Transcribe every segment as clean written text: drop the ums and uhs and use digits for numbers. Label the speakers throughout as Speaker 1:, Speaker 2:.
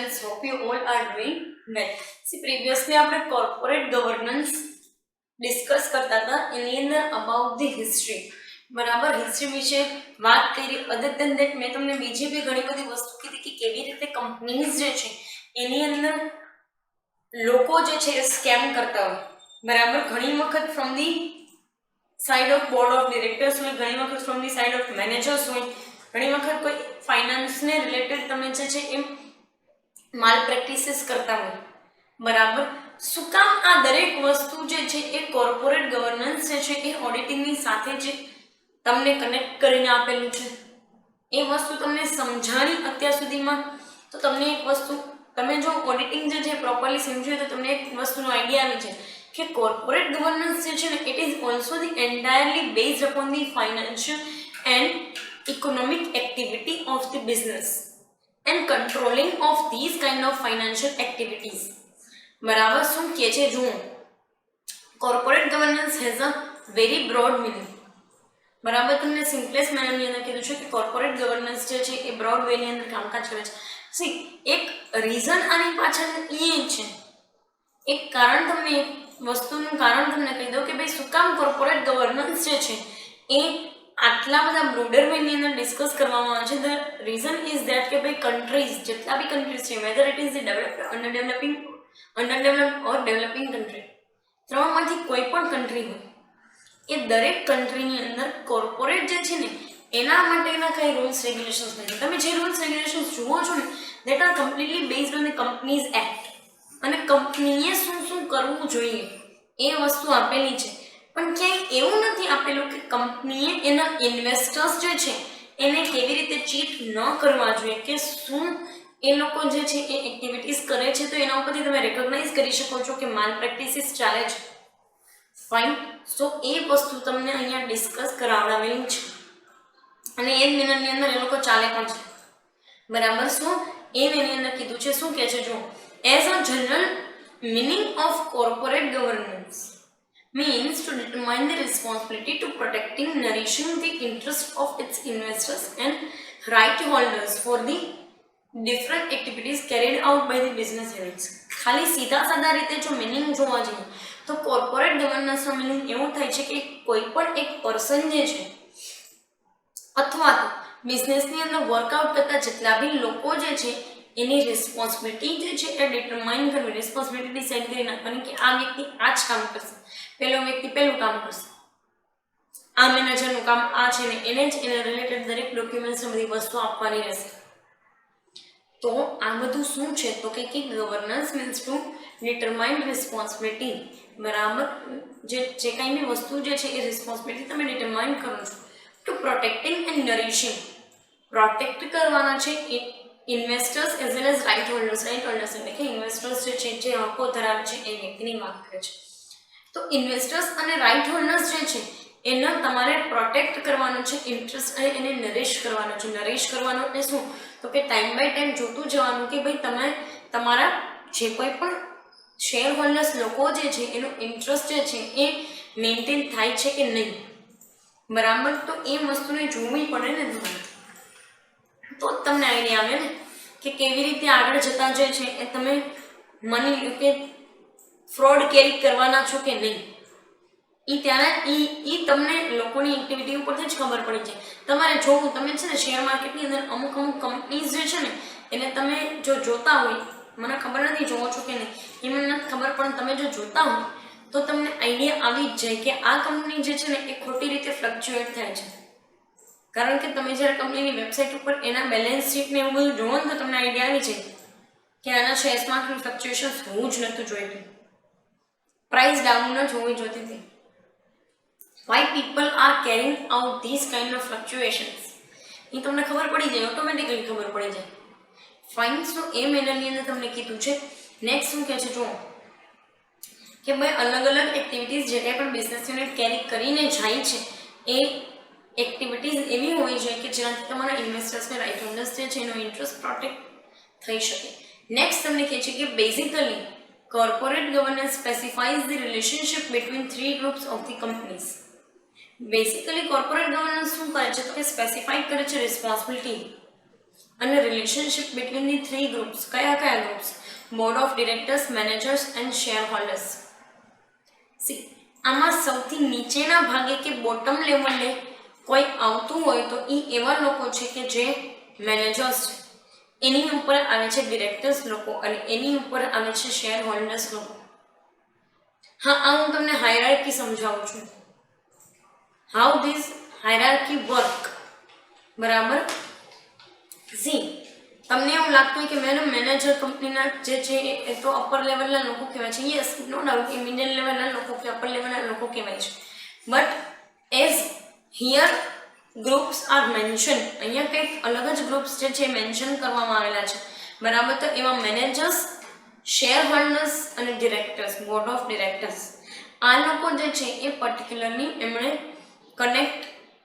Speaker 1: students, hope you all are doing well. See, previously આપણે corporate governance discuss કરતા હતા એની અંદર about the history. બરાબર, હિસ્ટ્રી વિશે વાત કરી. અધર ધેન ધેટ મેં તમને બીજી બી ઘણી બધી વસ્તુ કીધી કે કેવી રીતે કંપનીઝ જે છે એની અંદર લોકો જે છે એ સ્કેમ કરતા હોય. બરાબર, ઘણી વખત from the side of board of directors હોય, ઘણી વખત from the side of managers હોય, ઘણી વખત કોઈ ફાઇનાન્સને રિલેટેડ તમે જે છે એ માલ પ્રેક્ટિસીસ કરતા હોય. બરાબર, શું કામ આ દરેક વસ્તુ જે છે એ કોર્પોરેટ ગવર્નન્સ જે છે એ ઓડિટિંગની સાથે જે તમને કનેક્ટ કરીને આપેલું છે એ વસ્તુ તમને સમજાણી અત્યાર સુધીમાં. તો તમને એક વસ્તુ, તમે જો ઓડિટિંગ જે છે પ્રોપરલી સમજ્યું તો તમને એક વસ્તુનો આઈડિયા આવી છે કે કોર્પોરેટ ગવર્નન્સ જે છે ને it is also the entirely based upon the financial and economic activity of the business and controlling of these kind of financial activities. બરાબર, શું કહે છે જુઓ, corporate governance has a very broad meaning. બરાબર, તમને સિમ્પલેસ્ટ મેનરની અંદર કીધું છે કે કોર્પોરેટ ગવર્નન્સ જે છે એ બ્રોડ વેની અંદર કામકાજ કરે છે. સી, એક રીઝન આની પાછળ એ છે, એક કારણ તમને, એક વસ્તુનું કારણ તમને કહી દઉં કે ભાઈ શું કામ કોર્પોરેટ ગવર્નન્સ જે છે એ આટલા બધા બ્રોડર વેની અંદર ડિસ્કસ કરવામાં આવે છે. ધ રીઝન ઇઝ ધેટ કે ભાઈ કન્ટ્રીઝ, જેટલા બી કન્ટ્રીઝ છે, whether it is the developed, underdeveloped or developing country, ત્રણમાંથી કોઈ પણ કન્ટ્રી હોય એ દરેક કન્ટ્રીની અંદર કોર્પોરેટ જે છે ને એના માટેના કઈ રૂલ્સ રેગ્યુલેશન્સ નથી. તમે જે રૂલ્સ રેગ્યુલેશન્સ જુઓ છો ને that R completely based on the companies act, અને કંપનીએ શું શું કરવું જોઈએ એ વસ્તુ આપેલી છે. પણ ક્યાંય એવું નથી આપેલું કે કંપનીએ એના ઇન્વેસ્ટર્સ જે છે એને કેવી રીતે ચીટ ન કરવા જોઈએ, કે શું એ લોકો જે છે એ એક્ટિવિટીઝ કરે છે તો એના ઉપરથી તમે રેકોગ્નાઇઝ કરી શકો છો કે માલ પ્રેક્ટિસીસ ચાલે છે. ફાઇન, સો એ વસ્તુ તમને અહીંયા ડિસ્કસ કરાવડાવેલી છે અને એ જ મિનિટની અંદર એ લોકો ચાલે પણ છે. બરાબર, શું એ એની અંદર કીધું છે, શું કહે છે જો, as a general meaning of corporate governance means to determine the responsibility to protecting, nourishing the interest of its investors and right holders for the different activities carried out by the business units. ખાલી સીધા સાદા રીતે જો meaning જોવા જઈએ તો corporate ગવર્નન્સનો meaning એવું થાય છે કે કોઈ પણ એક પર્સન જે છે અથવા તો બિઝનેસની અંદર વર્કઆઉટ કરતા જેટલા બી લોકો જે છે એની રિસ્પોન્સિબિલિટી જે છે એ ડિટરમાઇન કરવી, રિસ્પોન્સિબિલિટી ડિસાઇડ કરી નાખવાની કે આ વ્યક્તિ આ જ કામ કરશે, પેલો વ્યક્તિ પેલું કામ કરશે, આ મેનેજરનું કામ આ છે ને એને જ એને રિલેટેડ દરેક ડોક્યુમેન્ટ્સ બધી વસ્તુ આપવાની રહેશે. તો આ બધું શું છે તો કે governance means two determine responsibility. બરાબર, જે કાંઈ બી વસ્તુ જે છે એ રિસ્પોન્સિબિલિટી તમે ડિટરમાઇન કરો છો. To protecting and nourishing, protect કરવાના છે investors as well as right holders. Right holders એટલે કે ઇન્વેસ્ટર્સ જે છે જે હકો ધરાવે છે એ વ્યક્તિની વાત કરે છે. તો ઇન્વેસ્ટર્સ અને રાઇટ હોલ્ડર્સ જે છે એને તમારે પ્રોટેક્ટ કરવાનો છે, ઇન્ટરેસ્ટ અને એને નરેશ કરવાનો છે. નરેશ કરવાનો એટલે શું તો કે ટાઈમ બાય ટાઈમ જોતું જવાનું કે ભાઈ તમે તમારા જે કોઈ પણ શેર હોલ્ડર્સ લોકો જે છે એનો ઇન્ટરેસ્ટ જે છે એ મેન્ટેન થાય છે કે નહીં. બરાબર, તો એ વસ્તુને જોવી પડે ને તમારે, તો તમને આઈડિયા આવે ને કે કેવી રીતે આગળ જતા જે છે એ તમે માની લો કે ફ્રોડ કેરી કરવાના છો કે નહીં. એ ત્યારે એ તમને લોકોની એક્ટિવિટી ઉપરથી જ ખબર પડી જાય. તમારે જોવું, તમે છે ને શેર માર્કેટની અંદર અમુક કંપનીઝ જે છે ને એને તમે જો જોતા હોય, મને ખબર નથી જોવો છો કે નહીં એ મને નથી ખબર, પણ તમે જો જોતા હોય તો તમને આઈડિયા આવી જ જાય કે આ કંપની જે છે ને એ ખોટી રીતે ફ્લક્ચ્યુએટ થાય છે. કારણ કે તમે જ્યારે કંપનીની વેબસાઇટ ઉપર એના બેલેન્સ શીટને એવું બધું જોવો ને તો તમને આઈડિયા આવી જાય કે આના શેર્સમાં ફ્લક્ચ્યુએશન હોવું જ નહોતું જોઈતું, પ્રાઇસ ડાઉન જ હોવી જોઈતી હતી. Why people are carrying out these kind of fluctuations એ તમને ખબર પડી જાય, ઓટોમેટિકલી ખબર પડી જાય. ફાઇન, સો એ મેનરની અંદર તમને કીધું છે. નેક્સ્ટ શું કહે છે જુઓ કે ભાઈ અલગ અલગ એક્ટિવિટીઝ જે કંઈ પણ બિઝનેસ યુનિટ કેરી કરીને જાય છે એ એક્ટિવિટીઝ એવી હોય છે કે જેનાથી તમારા ઇન્વેસ્ટર્સને રાઇટ હોલ્ડર્સ જે છે એનો ઇન્ટરેસ્ટ પ્રોટેક્ટ થઈ શકે. નેક્સ્ટ તમને કહે છે કે basically corporate governance specifies the relationship between three groups of the companies. Basically corporate governance શું કરે છે તો કે સ્પેસિફાઈ કરે છે રિસ્પોન્સિબિલિટી અને relationship between the three groups. કયા કયા groups? Board of directors, managers and share holders. C આમાં સૌથી નીચેના ભાગે કે બોટમ લેવલે કોઈ આવતું હોય તો એ એવા લોકો છે કે જે મેનેજર્સ છે, એની ઉપર આવે છે ડિરેક્ટર્સ લોકો અને એની ઉપર આવે છે શેર હોલ્ડર્સ લોકો. હા, આ હું તમને હાયરાર્કી સમજાવું છું, હાઉ ધીસ હાયરાર્કી વર્ક. બરાબર. સી તમને એવું લાગતું હોય કે મેનેજર કંપનીના જે છે એ તો અપર લેવલના લોકો કહેવાય છે. યસ, નો ડાઉટ એ મિડલ લેવલના લોકો કે અપર લેવલના લોકો કહેવાય છે. But as here groups are mention, અહીંયા કંઈક અલગ જ ગ્રુપ્સ જે છે મેન્શન કરવામાં આવેલા છે. બરાબર. તો એવા મેનેજર્સ, શેર હોલ્ડર્સ અને ડિરેક્ટર્સ, બોર્ડ ઓફ ડિરેક્ટર્સ, આ લોકો જે છે એ પર્ટિક્યુલરલી એમણે કનેક્ટ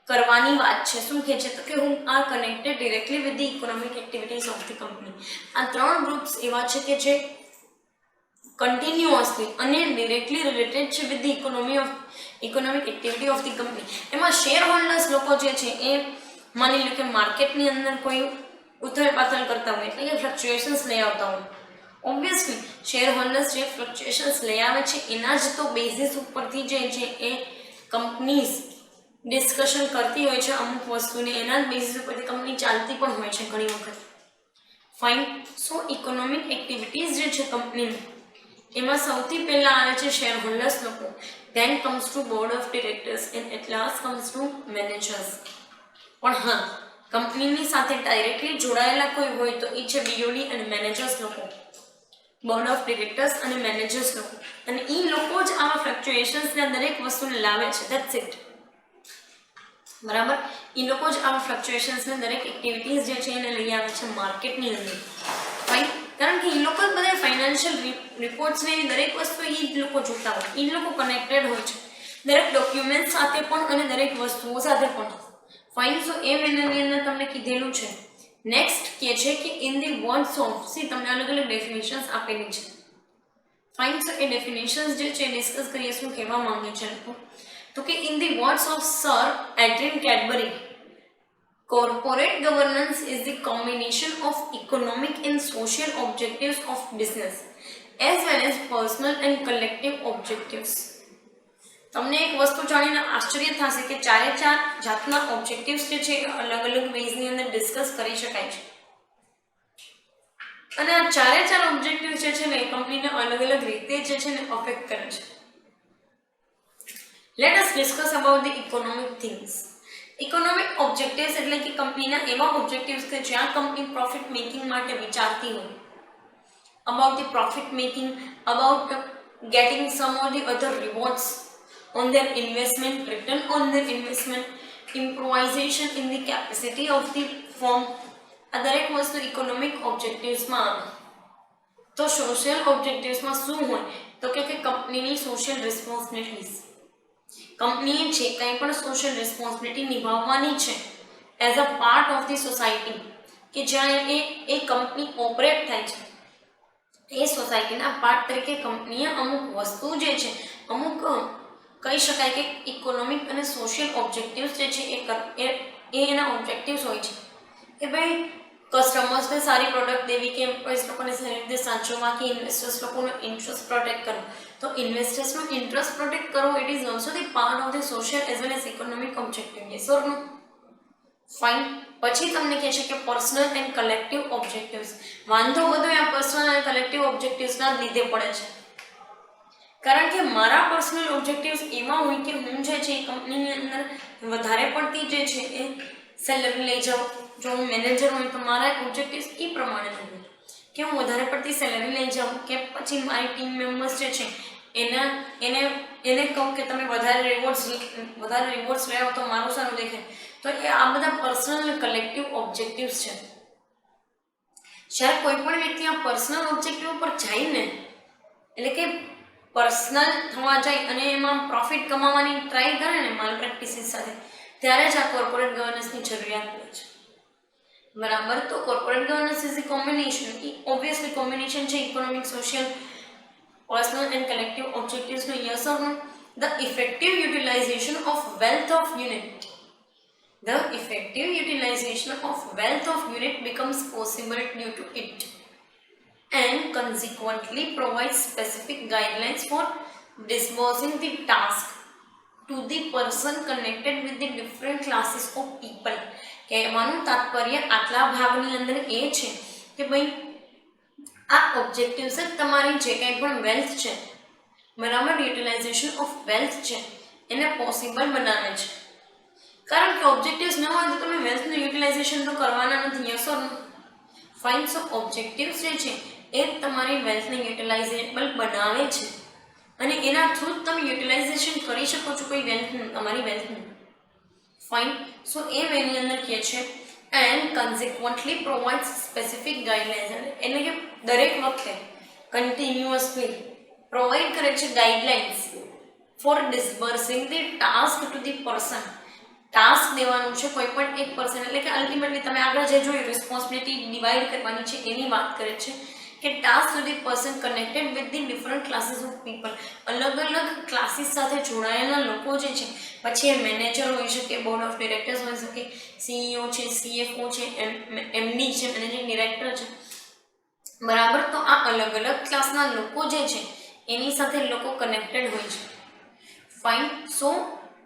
Speaker 1: કરવાની વાત છે. શું કહે છે? તો કે હું આ connected directly with the economic activities of the company. આ ત્રણ ગ્રુપ્સ એવા છે કે જે કન્ટિન્યુઅસલી અને ડિરેક્ટલી રિલેટેડ છે with the economic activity of the company. એમાં શેર હોલ્ડર્સ લોકો જે છે એ માની લો કે માર્કેટની અંદર કોઈ ઉથલ પાથલ કરતા હોય, એટલે કે ફ્લક્ચ્યુએશન્સ લઈ આવતા હોય. ઓબ્વિયસલી શેર હોલ્ડર્સ જે ફ્લક્ચ્યુએશન્સ લઈ આવે છે એના જ તો બેઝિસ ઉપરથી જે છે એ કંપનીઝ ડિસ્કશન કરતી હોય છે અમુક વસ્તુને, એના જ બેઝિસ ઉપરથી કંપની ચાલતી પણ હોય છે ઘણી વખત. ફાઇન. સો ઇકોનોમિક એક્ટિવિટીઝ જે છે કંપનીની, એમાં સૌથી પહેલા આવે છે શેર હોલ્ડર્સ લોકો, then comes to board of directors and at last comes to managers. પણ હા, કંપનીની સાથે ડાયરેક્ટલી જોડાયેલા કોઈ હોય તો એ છે બીઓડી અને મેનેજર્સ લોકો, બોર્ડ ઓફ ડિરેક્ટર્સ અને મેનેજર્સ લોકો. અને એ લોકો જ આવા ફ્લક્ચ્યુએશન્સના દરેક વસ્તુને લાવે છે. That's it. બરાબર. એ લોકો જ આવા ફ્લક્ચ્યુએશન્સને દરેક એક્ટિવિટીઝ જે છે એને લઈ આવે છે માર્કેટની અંદર. ફાઇન. કારણ કે એ લોકો જ બધા ફાઇનાન્શિયલ રિપોર્ટ્સને એવી દરેક વસ્તુ એ જ લોકો જોતા હોય, એ લોકો કનેક્ટેડ હોય છે દરેક ડોક્યુમેન્ટ સાથે પણ અને દરેક વસ્તુઓ સાથે પણ. ફાઇન. સો એ મેનરની અંદર તમને કીધેલું છે. નેક્સ્ટ કે છે કે in the words of, C તમને અલગ અલગ ડેફિનેશન્સ આપેલી છે. ફાઇન. સો એ ડેફિનેશન્સ જે છે ડિસ્કસ કરીએ. શું કહેવા માંગે છે લોકો? તો કે in the words of sir Adrian Cadbury, corporate governance is the combination of economic and social objectives of business as well as personal and collective objectives. તમને એક વસ્તુ જાણીને આશ્ચર્ય થશે કે ચારે ચાર જાતના ઓબ્જેક્ટિવ્સ જે છે અલગ અલગ વેઝની અંદર ડિસ્કસ કરી શકાય છે. અને આ ચારે ચાર ઓબ્જેક્ટિવ્સ જે છે ને એ કંપનીને અલગ અલગ રીતે જે છે ને અફેક્ટ કરે છે. Let us discuss about the economic things. Economic objectives એટલે કે કંપનીના એવા ઓબ્જેક્ટિવ્સ કે જ્યાં કંપની પ્રોફિટ મેકિંગ માટે વિચારતી હોય, about the profit making, about getting some or the other rewards on their investment, return on their investment, improvisation in the capacity of the firm. આ દરેક વસ્તુ ઇકોનોમિક ઓબ્જેક્ટિવ્સમાં આવે. તો સોશિયલ ઓબ્જેક્ટિવ્સમાં શું હોય? તો કે કંપનીની સોશિયલ રિસ્પોન્સિબિલિટીઝ, કંપનીએ જે કંઈ પણ સોશિયલ રિસ્પોન્સિબિલિટી નિભાવવાની છે as a part of the society, કે જ્યાં એ કંપની ઓપરેટ થાય છે એ સોસાયટીના પાર્ટ તરીકે કંપનીએ અમુક વસ્તુ જે છે, અમુક કહી શકાય કે ઇકોનોમિક અને સોશિયલ ઓબ્જેક્ટિવ્સ જે છે એ એના ઓબ્જેક્ટિવ્સ હોય છે કે ભાઈ કસ્ટમર્સને સારી પ્રોડક્ટ દેવી, કે એમ્પ્લોઈઝ લોકોને સારી રીતે સાચવવા, કે ઇન્વેસ્ટર્સ લોકોનો ઇન્ટરેસ્ટ પ્રોટેક્ટ કરવો. તો ઇન્વેસ્ટર્સનો ઇન્ટરેસ્ટ પ્રોટેક્ટ કરવો it is also the part of the social as well as economic objective. Yes or no? Fine. પછી તમને કહે છે કે પર્સનલ એન્ડ કલેક્ટિવ ઓબ્જેક્ટિવ્સ. વાંધો બધો આ પર્સનલ અને કલેક્ટિવ ઓબ્જેક્ટિવ્સના જ લીધે પડે છે. કારણ કે મારા પર્સનલ ઓબ્જેક્ટિવ્સ એવા હોય કે હું જે છે એ કંપનીની અંદર વધારે પડતી જે છે એ સેલરી લઈ જાઉં. જો હું મેનેજર હોય તો મારા ઓબ્જેક્ટિવ્સ એ પ્રમાણે હોય કે હું વધારે પડતી સેલરી લઈ જાઉં, કે પછી મારી ટીમ મેમ્બર્સ જે છે એને કહું કે તમે વધારે રિવોર્ડ્સ લઈ આવો તો મારું સારું દેખાય. તો એ આ બધા પર્સનલ અને કલેક્ટિવ ઓબ્જેક્ટિવ્સ છે. જ્યારે કોઈ પણ વ્યક્તિ આ પર્સનલ ઓબ્જેક્ટિવ ઉપર જાય ને, એટલે કે પર્સનલ થવા જાય અને એમાં પ્રોફિટ કમાવાની ટ્રાય કરે ને માલ પ્રેક્ટિસીસ સાથે, ત્યારે જ આ કોર્પોરેટ ગવર્નન્સની જરૂરિયાત પડે છે. બરાબર. તો corporate governance is the combination, obviously combination છે economic, social, personal and collective ઓબ્જેક્ટિવ્સનો. Yes or no? The effective utilization of wealth of unit. The effective utilization of wealth of unit becomes possible due to it and consequently provides specific guidelines for disbursing the task to the person connected with the different classes of people. કહેવાનું તાત્પર્ય આટલા ભાગની અંદર એ છે કે ભાઈ આ objectives જ તમારી જે કંઈ પણ વેલ્થ છે બરાબર યુટિલાઇઝેશન ઓફ વેલ્થ છે એને પોસિબલ બનાવે છે કારણ કે ઓબ્જેક્ટિવ્સ ન હોય તો તમે વેલ્થનું યુટિલાઇઝેશન તો કરવાના નથી yes or no fine so objectives જે છે એ તમારી વેલ્થને યુટિલાઇઝેબલ બનાવે છે અને એના થ્રુ તમે યુટિલાઇઝેશન કરી શકો છો કોઈ વેલ્થનું તમારી વેલ્થનું ફાઇન સો એ વેની અંદર કહે છે and consequently provides specific guidelines એટલે કે દરેક વખતે કન્ટિન્યુઅસલી પ્રોવાઈડ કરે છે guidelines for disbursing the task to the person task દેવાનું છે કોઈ પણ એક પર્સન એટલે કે અલ્ટિમેટલી તમે આગળ જે જોયું રિસ્પોન્સિબિલિટી ડિવાઈડ કરવાની છે એની વાત કરે છે કે task to the person connected with the different classes of people અલગ અલગ ક્લાસીસ સાથે જોડાયેલા લોકો જે છે પછી એ મેનેજર હોઈ શકે બોર્ડ ઓફ ડિરેક્ટર્સ હોઈ શકે સીઈઓ છે સીએફઓ છે એમડી છે મેનેજિંગ ડિરેક્ટર છે બરાબર તો આ અલગ અલગ ક્લાસના લોકો જે છે એની સાથે લોકો કનેક્ટેડ હોય છે ફાઇન સો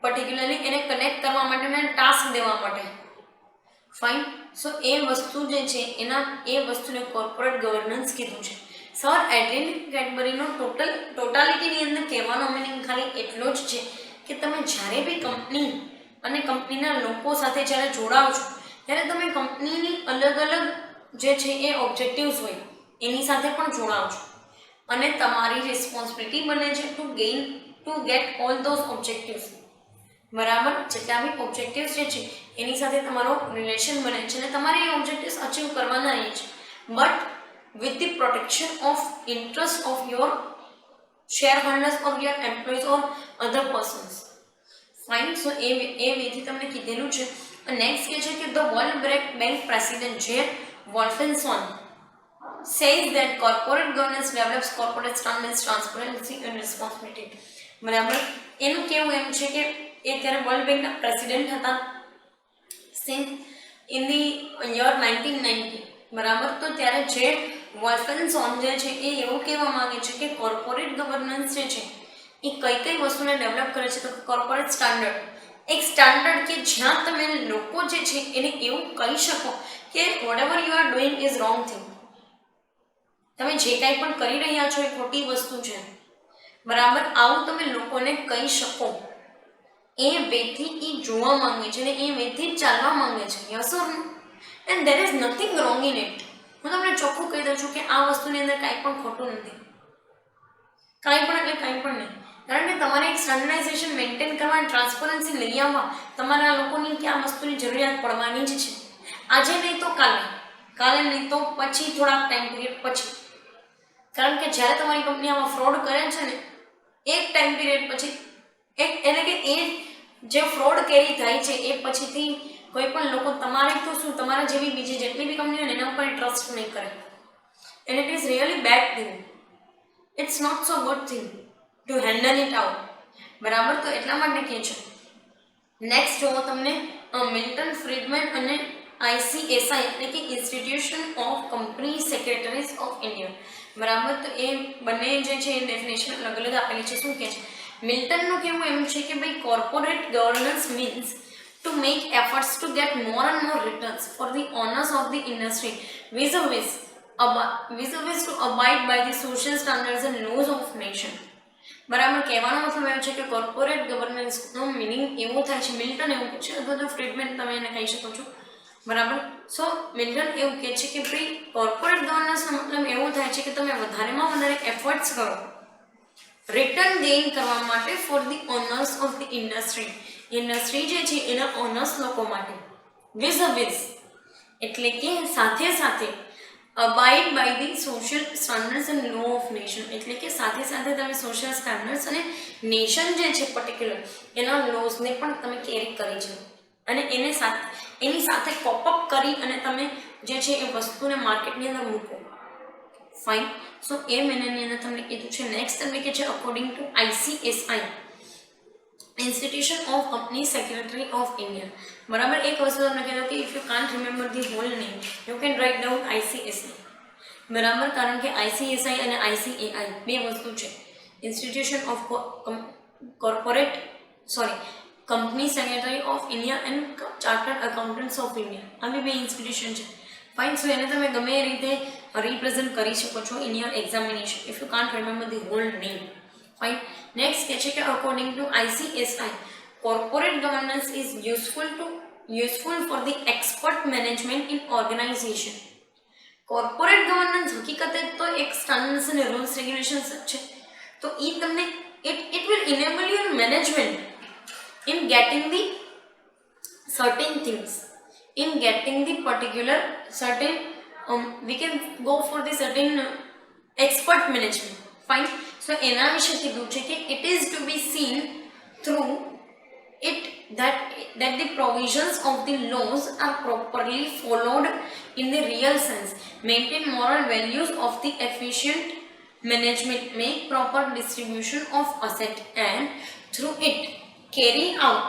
Speaker 1: પર્ટિક્યુલરલી એને કનેક્ટ કરવા માટે ટાસ્ક દેવા માટે ફાઇન સો એ વસ્તુ જે છે એના એ વસ્તુને કોર્પોરેટ ગવર્નન્સ કીધું છે સર એડ્રિન કેડબરીનો ટોટાલિટીની અંદર કહેવાનો મિનિંગ ખાલી એટલો જ છે કે તમે જ્યારે બી કંપની અને કંપનીના લોકો સાથે જ્યારે જોડાઓ છો ત્યારે તમે કંપનીની અલગ અલગ જે છે એ ઓબ્જેક્ટિવ્સ હોય એની સાથે પણ જોડાઓ છો અને તમારી રિસ્પોન્સિબિલિટી બને છે two gate all those objectives બરાબર જેટલા બી ઓબ્જેક્ટિવ્સ જે છે એની સાથે તમારો રિલેશન બને છે અને તમારે એ ઓબ્જેક્ટિવ્સ અચીવ કરવાના રહે છે but with the protection of interest of your shareholders or your employees or other persons fine so એ વેથી તમને કીધેલું છે નેક્સ્ટ કે છે કે ધ વર્લ્ડ બેંક પ્રેસિડેન્ટ જે વોલ્ફેન્સોન says that corporate governance develops corporate standards, transparency and responsibility. બરાબર એનું કેવું એમ છે કે એ ત્યારે વર્લ્ડ બેંકના પ્રેસિડેન્ટ હતા સિન્સ ઇન ધી યર 1990 બરાબર તો ત્યારે જે વોલ્ફેન્સોન જે છે એ એવું કહેવા માંગે છે કે કોર્પોરેટ ગવર્નન્સ જે છે એ કઈ કઈ વસ્તુને ડેવલપ કરે છે તો કોર્પોરેટ સ્ટાન્ડર્ડ એક સ્ટાન્ડર્ડ કે જ્યાં તમે લોકો જે છે એને એવું કહી શકો કે whatever you are doing is wrong thing તમે જે કાંઈ પણ કરી રહ્યા છો એ ખોટી વસ્તુ છે બરાબર આવું તમે લોકોને કહી શકો એ વેથી એ જોવા માંગે છે અને એ વેથી ચાલવા માંગે છે yes or no and there is nothing wrong in it હું તમને ચોખ્ખું કહી દઉં છું કે આ વસ્તુની અંદર કાંઈ પણ ખોટું નથી કાંઈ પણ એટલે કાંઈ પણ નહીં કારણ કે તમારે એક સ્ટાન્ડર્ડાઇઝેશન મેન્ટેન કરવા ટ્રાન્સપરન્સી લઈ આવવા તમારા લોકોની કે આ વસ્તુની જરૂરિયાત પડવાની જ છે આજે નહીં તો કાલે નહીં તો પછી થોડાક ટાઈમ પીરિયડ પછી કારણ કે જ્યારે તમારી કંપની આમાં ફ્રોડ કરે છે ને એક ટાઈમ પીરિયડ પછી એટલે કે એ જે ફ્રોડ કેરી થાય છે એ પછીથી કોઈ પણ લોકો તમારે તો શું તમારા જેવી બીજી જેટલી બી કંપની હોય એના ઉપર ટ્રસ્ટ નહીં કરે and it is really bad thing it's not so good thing to handle it out બરાબર તો એટલા માટે કહે છે નેક્સ્ટ જોવો તમને મિલ્ટન ફ્રીડમેન અને ICSI એટલે કે institution of company secretaries of India બરાબર તો એ બંને જે છે એ ડેફિનેશન અલગ અલગ આપેલી છે શું કહે છે મિલ્ટનનું કેવું એમ છે કે ભાઈ corporate governance means to make efforts to get more and more returns for the owners of the industry vis to abide by the social standards and laws of nation બરાબર કહેવાનો મતલબ એવો છે કે કોર્પોરેટ ગવર્નન્સનો મિનિંગ એવો થાય છે Milton એવું કહે છે અથવા તો ફ્રીડમેન તમે એને કહી શકો છો બરાબર સો મિલ્ટન એવું કહે છે કે ભાઈ કોર્પોરેટ ગવર્નન્સનો મતલબ એવું થાય છે કે તમે વધારેમાં વધારે એફર્ટ્સ કરો રિટર્ન ગેઇન કરવા માટે for the owners of the industry જે છે એના ઓનર્સ લોકો માટે વિઝ એટલે કે સાથે સાથે abide by the social standards and law of nation એટલે કે સાથે સાથે તમે સોશિયલ સ્ટાન્ડર્ડ્સ અને નેશન જે છે પર્ટિક્યુલર એના લોઝને પણ તમે કેરી કરી છે અને એની સાથે કોપઅપ કરી અને તમે જે છે એ વસ્તુને માર્કેટની અંદર મૂકો ફાઇન સો એ મહિનાની અંદર તમને કીધું છે નેક્સ્ટ તમને કે છે according to ICSI Institution of Company Secretary of India. બરાબર, એક વસ્તુ તમને કહેતો કે if you can't remember the whole name, you can write down ICSI. બરાબર, કારણ કે ICSI અને ICAI બે વસ્તુ છે. Institution of Company Secretary of India and Chartered Accountants of India. આ બે ઇન્સ્ટિટ્યુશન છે. ફાઇન. સો એને તમે ગમે એ રીતે રિપ્રેઝન્ટ કરી શકો છો in your examination if you can't remember the hall name. Fine. Next કહે છે કે according to ICSI, corporate governance is useful for the expert management in organization. Corporate governance હકીકતે તો એક સ્ટાન્ડર્ડ્સ અને રૂલ્સ રેગ્યુલેશન્સ છે. તો એ તમને it will enable your management in getting the certain things, in getting the particular certain we can go for the certain expert management. Fine. So એના વિશે કીધું છે કે it is to be seen through it that the provisions of the laws are properly followed in the real sense, maintain moral values of the efficient management, make proper distribution of asset, and through it carry out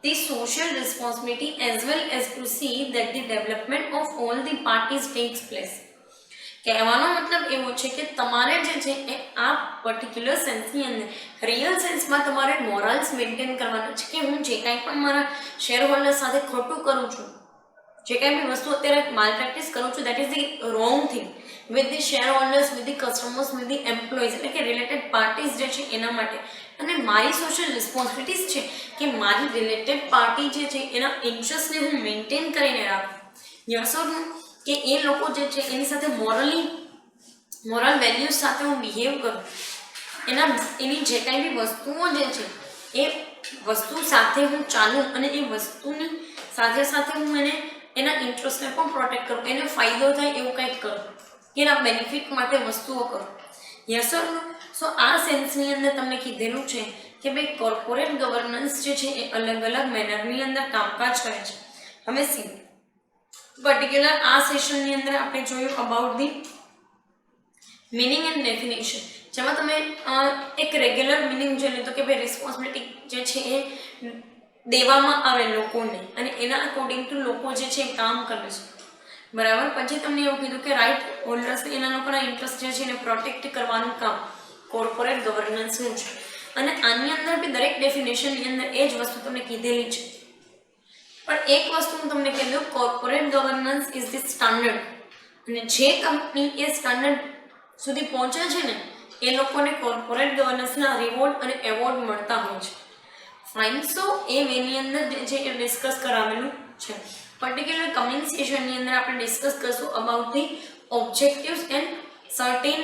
Speaker 1: the social responsibility as well as to see that the development of all the parties takes place. કહેવાનો મતલબ એવો છે કે તમારે જે છે એ આ particular સેન્સની અંદર રિયલ સેન્સમાં તમારે મોરલ્સ મેન્ટેન કરવાના છે કે હું જે કાંઈ પણ મારા શેર હોલ્ડર સાથે ખોટું કરું છું, જે કાંઈ બી વસ્તુ અત્યારે માલ પ્રેક્ટિસ કરું છું, that is the wrong thing with the share holders, with the customers, with the employees, એટલે કે રિલેટેડ પાર્ટીઝ જે છે એના માટે. અને મારી સોશિયલ રિસ્પોન્સિબિલિટીઝ છે કે મારી રિલેટેડ પાર્ટી જે છે એના ઇન્ટરેસ્ટને હું મેન્ટેન કરીને રાખું. યસ ઓર નો? કે એ લોકો જે છે એની સાથે મોરલ વેલ્યુઝ સાથે હું બિહેવ કરું, એની જે કાંઈ બી વસ્તુઓ જે છે એ વસ્તુ સાથે હું ચાલું અને એ વસ્તુની સાથે સાથે હું એના ઇન્ટરેસ્ટને પણ પ્રોટેક્ટ કરું, એને ફાયદો થાય એવું કંઈક કરું, એના બેનિફિટ માટે વસ્તુઓ કરું. યસ ઓર નો? સો આ સેન્સની અંદર તમને કીધેલું છે કે ભાઈ કોર્પોરેટ ગવર્નન્સ જે છે એ અલગ અલગ મેનરની અંદર કામકાજ કરે છે. હવે સી પર્ટિક્યુલર આ સેશનની અંદર આપણે જોયું about the meaning and definition, જેમાં તમે એક રેગ્યુલર મિનિંગ જોઈ લીધો કે ભાઈ રિસ્પોન્સિબિલિટી જે છે એ દેવામાં આવે લોકોને અને એના અકોર્ડિંગ ટુ લોકો જે છે એ કામ કરે છે. બરાબર. પછી તમને એવું કીધું કે રાઇટ હોલ્ડર્સ એના લોકોના ઇન્ટરેસ્ટ જે છે એને પ્રોટેક્ટ કરવાનું કામ કોર્પોરેટ ગવર્નન્સનું છે. અને આની અંદર બી દરેક ડેફિનેશનની અંદર એ જ વસ્તુ તમને કીધેલી છે. પણ એક વસ્તુ હું તમને કહી દઉં, corporate governance is the standard, અને જે કંપની એ સ્ટાન્ડર્ડ સુધી પહોંચે છે ને એ લોકોને કોર્પોરેટ ગવર્નન્સના રિવોર્ડ અને એવોર્ડ મળતા હોય છે. ફાઇન. સો એ વેની અંદર જે એ ડિસ્કસ કરાવેલું છે. પર્ટિક્યુલર કમિંગ સેશનની અંદર આપણે ડિસ્કસ કરશું about the objectives and certain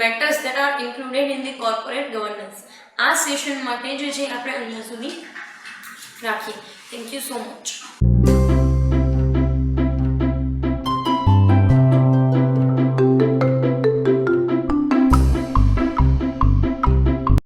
Speaker 1: matters that are included in the corporate governance. આ સેશન માટે જે છે આપણે અહીંયા સુધી રાખીએ. Thank you so much.